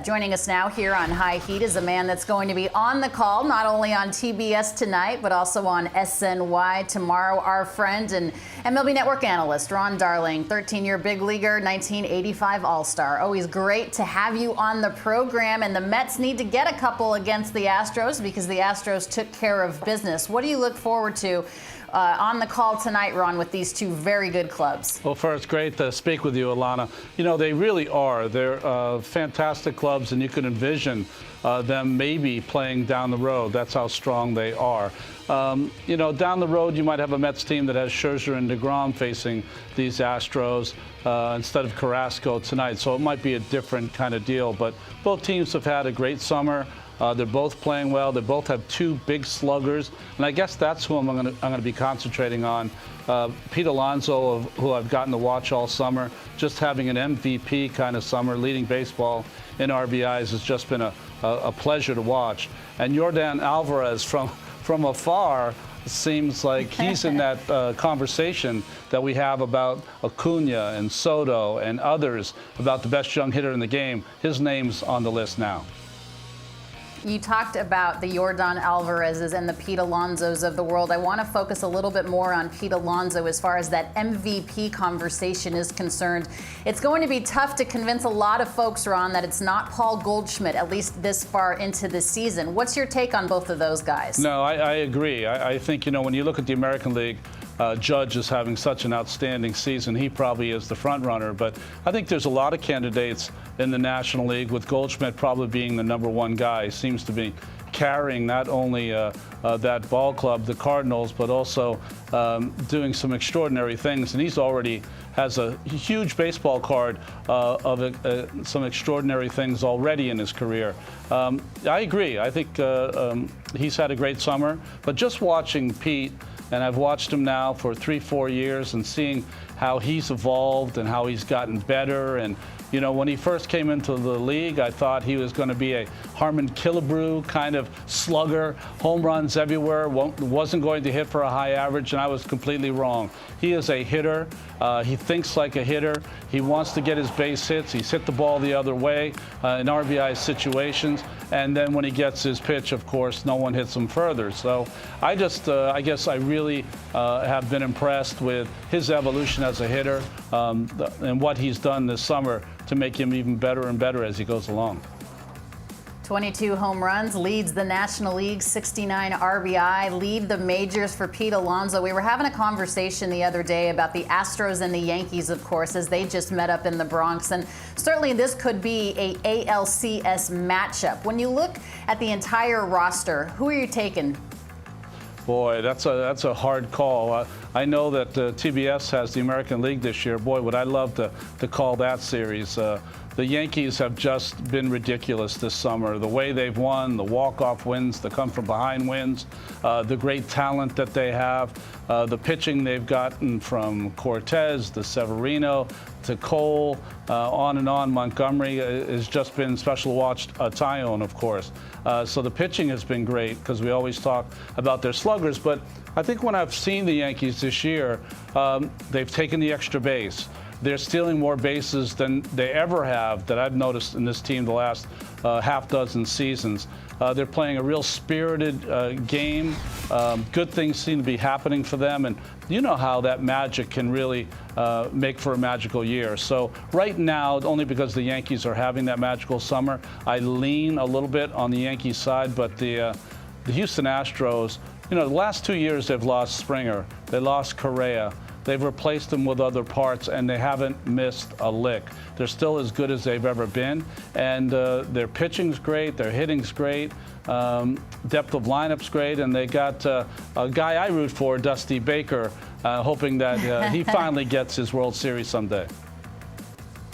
Joining us now here on High Heat is a man that's going to be on the call, not only on TBS tonight, but also on SNY tomorrow. Our friend and MLB Network analyst, Ron Darling, 13-year big leaguer, 1985 All-Star. Always great to have you on the program. And the Mets need to get a couple against the Astros because the Astros took care of business. What do you look forward to on the call tonight, Ron, with these two very good clubs? Well, first, great to speak with you, Alana. You know, they really are. They're fantastic clubs, and you can envision them maybe playing down the road. That's how strong they are. You know, down the road, you might have a Mets team that has Scherzer and DeGrom facing these Astros instead of Carrasco tonight. So it might be a different kind of deal. But both teams have had a great summer. They're both playing well. They both have two big sluggers, and I guess that's who I'm going to be concentrating on. Pete Alonso, who I've gotten to watch all summer, just having an MVP kind of summer, leading baseball in RBIs has just been a pleasure to watch. And Yordan Alvarez from afar seems like he's in that conversation that we have about Acuna and Soto and others about the best young hitter in the game. His name's on the list now. You talked about the Yordan Alvarez's and the Pete Alonsos of the world. I want to focus a little bit more on Pete Alonso as far as that MVP conversation is concerned. It's going to be tough to convince a lot of folks, Ron, that it's not Paul Goldschmidt, at least this far into the season. What's your take on both of those guys? No, I agree. I think, you know, when you look at the American League, Judge is having such an outstanding season. He probably is the front runner, but I think there's a lot of candidates in the National League, with Goldschmidt probably being the #1 guy. He seems to be carrying not only that ball club, the Cardinals, but also doing some extraordinary things. And he's already has a huge baseball card of some extraordinary things already in his career. I agree. I think he's had a great summer, but just watching Pete, and I've watched him now for 3-4 years, and seeing how he's evolved and how he's gotten better. And you know, when he first came into the league, I thought he was going to be a Harmon Killebrew kind of slugger, home runs everywhere, wasn't going to hit for a high average, and I was completely wrong. He is a hitter. He thinks like a hitter. He wants to get his base hits. He's hit the ball the other way in RBI situations. And then when he gets his pitch, of course, no one hits him further. So I guess I really have been impressed with his evolution as a hitter and what he's done this summer to make him even better and better as he goes along. 22 home runs, leads the National League, 69 RBI, lead the majors for Pete Alonso. We were having a conversation the other day about the Astros and the Yankees, of course, as they just met up in the Bronx. And certainly this could be a ALCS matchup. When you look at the entire roster, who are you taking? Boy, that's a hard call. I know that TBS has the American League this year. Boy, would I love to call that series. The Yankees have just been ridiculous this summer. The way they've won, the walk-off wins, the come-from-behind wins, the great talent that they have, the pitching they've gotten from Cortez to Severino to Cole, on and on. Montgomery has just been special to watch. Tyone, of course. So the pitching has been great because we always talk about their sluggers. But I think when I've seen the Yankees this year, they've taken the extra base. They're stealing more bases than they ever have that I've noticed in this team the last half dozen seasons. They're playing a real spirited game. Good things seem to be happening for them, and you know how that magic can really make for a magical year. So right now, only because the Yankees are having that magical summer, I lean a little bit on the Yankees side, but the Houston Astros, you know, the last 2 years they've lost Springer, they lost Correa. They've replaced them with other parts, and they haven't missed a lick. They're still as good as they've ever been, and their pitching's great, their hitting's great, depth of lineup's great, and they got a guy I root for, Dusty Baker, hoping that he finally gets his World Series someday.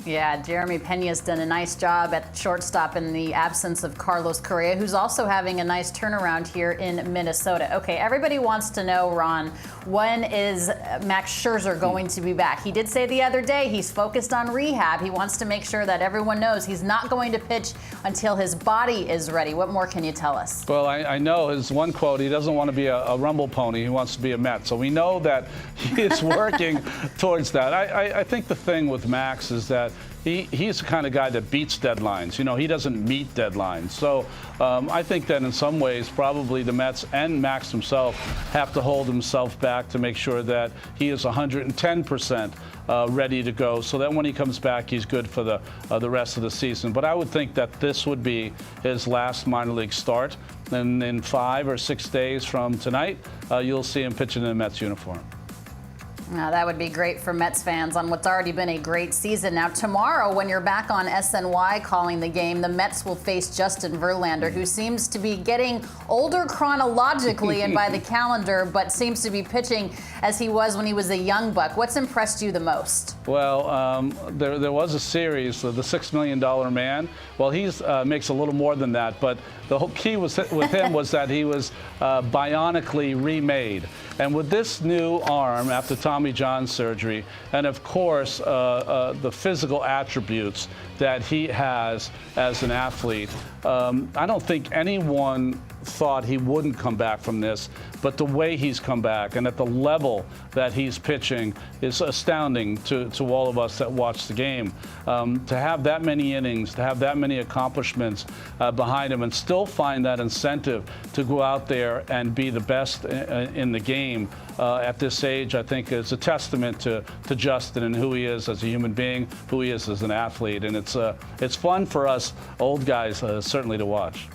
Yeah, Jeremy Pena's done a nice job at shortstop in the absence of Carlos Correa, who's also having a nice turnaround here in Minnesota. Okay, everybody wants to know, Ron, when is Max Scherzer going to be back? He did say the other day he's focused on rehab. He wants to make sure that everyone knows he's not going to pitch until his body is ready. What more can you tell us? Well, I know his one quote, he doesn't want to be a rumble pony, he wants to be a Met. So we know that he is working towards that. I think the thing with Max is that he's the kind of guy that beats deadlines. You know, he doesn't meet deadlines. So I think that in some ways, probably the Mets and Max himself have to hold himself back to make sure that he is 110% ready to go, so that when he comes back, he's good for the rest of the season. But I would think that this would be his last minor league start. And in 5 or 6 days from tonight, you'll see him pitching in a Mets uniform. Now, that would be great for Mets fans on what's already been a great season. Now, tomorrow, when you're back on SNY calling the game, the Mets will face Justin Verlander, who seems to be getting older chronologically and by the calendar, but seems to be pitching as he was when he was a young buck. What's impressed you the most? Well, there was a series, the $6 Million Man. Well, he makes a little more than that, but the whole key with him was that he was bionically remade. And with this new arm after Tommy John surgery, and of course the physical attributes that he has as an athlete, I don't think anyone thought he wouldn't come back from this, but the way he's come back and at the level that he's pitching is astounding to all of us that watch the game. To have that many innings, to have that many accomplishments behind him, and still find that incentive to go out there and be the best in the game at this age, I think is a testament to Justin and who he is as a human being, who he is as an athlete, and it's fun for us old guys certainly to watch.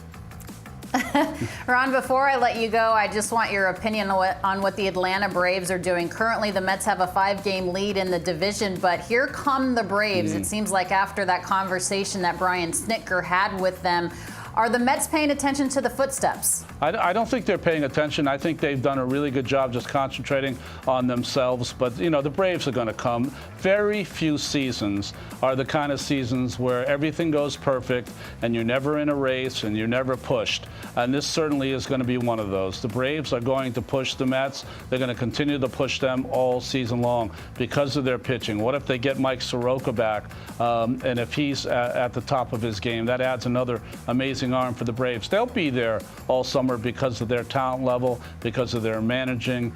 Ron, before I let you go, I just want your opinion on what the Atlanta Braves are doing. Currently, the Mets have a 5-game lead in the division, but here come the Braves. It seems like after that conversation that Brian Snitker had with them, are the Mets paying attention to the footsteps? I don't think they're paying attention. I think they've done a really good job just concentrating on themselves. But, you know, the Braves are going to come. Very few seasons are the kind of seasons where everything goes perfect and you're never in a race and you're never pushed. And this certainly is going to be one of those. The Braves are going to push the Mets. They're going to continue to push them all season long because of their pitching. What if they get Mike Soroka back? And if he's at the top of his game, that adds another amazing arm for the Braves. They'll be there all summer because of their talent level, because of their managing,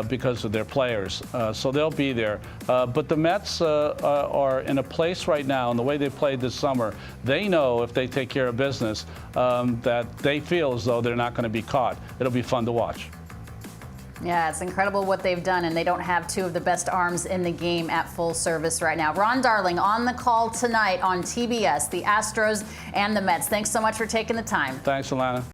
because of their players. So they'll be there. But the Mets are in a place right now, and the way they played this summer, they know if they take care of business that they feel as though they're not going to be caught. It'll be fun to watch. Yeah, it's incredible what they've done, and they don't have two of the best arms in the game at full service right now. Ron Darling on the call tonight on TBS, the Astros and the Mets. Thanks so much for taking the time. Thanks, Alana.